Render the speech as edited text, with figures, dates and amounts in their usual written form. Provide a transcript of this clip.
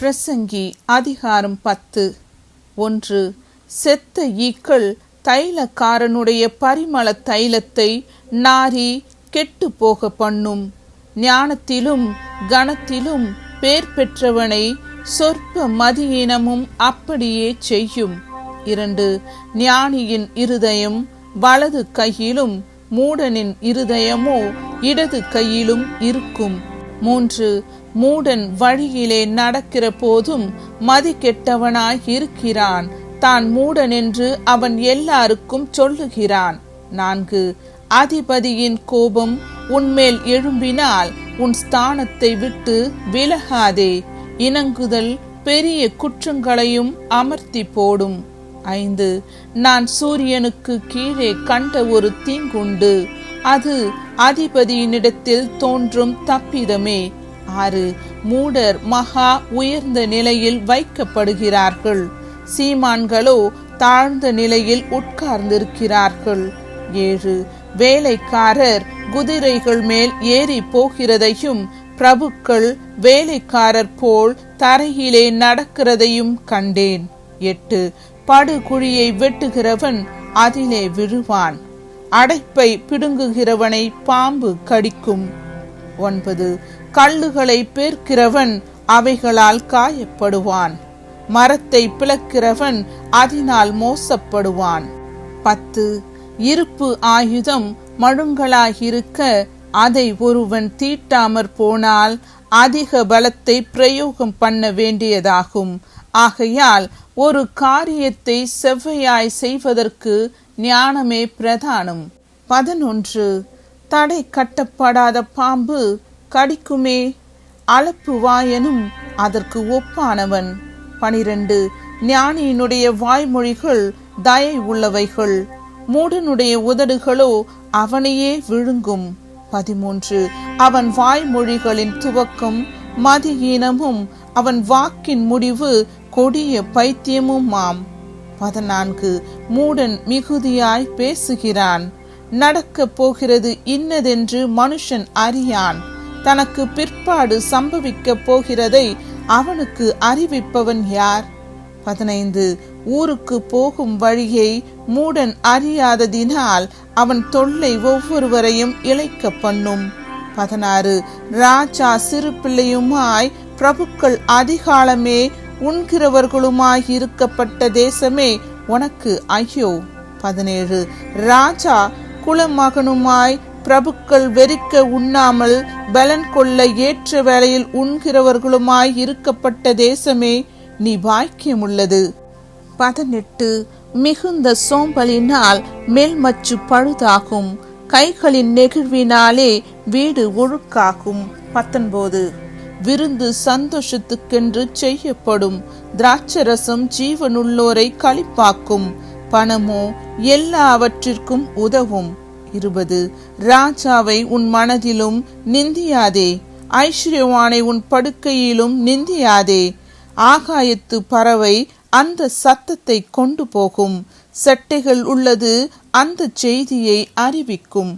பிரசங்கி அதிகாரம் 10. 1. செத்த ஈக்கள் தைலக்காரனுடைய பரிமள தைலத்தை நாரி கெட்டு போக பண்ணும். ஞானத்திலும் கனத்திலும் பேர் பெற்றவனை சொற்ப மதியினமும் அப்படியே செய்யும். 2. ஞானியின் இருதயம் வலது கையிலும் மூடனின் இருதயமோ இடது கையிலும் இருக்கும். 3. மூடன் வழியிலே நடக்கிற போதும் மதி கெட்டவனாய் இருக்கிறான். தான் மூடன் என்று அவன் எல்லாருக்கும் சொல்லுகிறான். 4. அதிபதியின் கோபம் உன்மேல் எழும்பினால் உன் ஸ்தானத்தை விட்டு விலகாதே. இணங்குதல் பெரிய குற்றங்களையும் அமர்த்தி போடும். 5. நான் சூரியனுக்கு கீழே கண்ட ஒரு தீங்குண்டு. அது அதிபதியினிடத்தில் தோன்றும் தப்பிதமே. 6. மூடர் மகா உயர்ந்த நிலையில் வைக்கப்படுகிறார்கள். சீமான்களோ தாழ்ந்த நிலையில் உட்கார்ந்திருக்கிறார்கள். 7. வேலைக்காரர் குதிரைகள் மேல் ஏறி போகிறதையும் பிரபுக்கள் வேலைக்காரர் போல் தரையிலே நடக்கிறதையும் கண்டேன். 8. படுகுழியை வெட்டுகிறவன் அதிலே விழுவான். அடைப்பை பிடுங்குகிறவனை பாம்பு கடிக்கும். 9. கல்லுகளை பேர்க்கிறவன் அவைகளால் காயப்படுவான். மரத்தை பிளக்கிறவன் அதனால் மோசப்படுவான். 10. இருப்பு ஆயுதம் மழுங்களாயிருக்க அதை ஒருவன் தீட்டாமற் போனால் அதிக பலத்தை பிரயோகம் பண்ண வேண்டியதாகும். ஆகையால் ஒரு காரியத்தை செவ்வையாய் செய்வதற்கு ஞானமே பிரதானம். 11. தடை கட்டப்படாத பாம்பு கடிக்குமே. அளப்பு வாயனும் அதற்கு ஒப்பானவன். 12. ஞானியினுடைய வாய்மொழிகள் தயை உள்ளவைகள். மூடனுடைய உதடுகளோ அவனையே விழுங்கும். 13. அவன் வாய்மொழிகளின் துவக்கம் மதியீனமும் அவன் வாக்கின் முடிவு கொடிய பைத்தியமுமாம். 14. மூடன் மிகுதியாய் பேசுகிறான். நடக்க போகிறது இன்னதென்று மனுஷன் அறியான். தனக்கு பிற்பாடு சம்பவிக்க போகிறதை அவனுக்கு அறிவிப்பவன் யார்? 15. ஊருக்கு போகும் வழியை மூடன் அறியாததினால் அவன் தொல்லை ஒவ்வொருவரையும் இளைக்க பண்ணும். 16. ராஜா சிறு பிள்ளையுமாய் பிரபுக்கள் அதிகாலமே உண்கிறவர்களுமாய் இருக்கப்பட்ட தேசமே உனக்கு ஐயோ. 17. ராஜா குலமகனுமாய் பிரபுக்கள் வெறிக்க உண்ணாமல் பலன் கொள்ள ஏற்ற வேளையில் உண்கிறவர்களுமாய் இருக்கப்பட்ட தேசமே நீ பாக்கியமுள்ளது. 18. மிகுந்த சோம்பலினால் மேல்மச்சு பழுதாகும். கைகளின் நெகிழ்வினாலே வீடு ஒழுக்காகும். 19. விருந்து சந்தோஷத்துக்கென்று செய்யப்படும். திராட்சரசம் ஜீவனுள்ளோரை களிப்பாக்கும். பணமோ எல்லாவற்றிற்கும் உதவும். 20. ராஜாவை உன் மனதிலும் நிந்தியாதே. ஐஸ்வர்யவானை உன் படுக்கையிலும் நிந்தியாதே. ஆகாயத்து பறவை அந்த சத்தத்தை கொண்டு போகும். செட்டைகள் உள்ளது அந்த செய்தியை அறிவிக்கும்.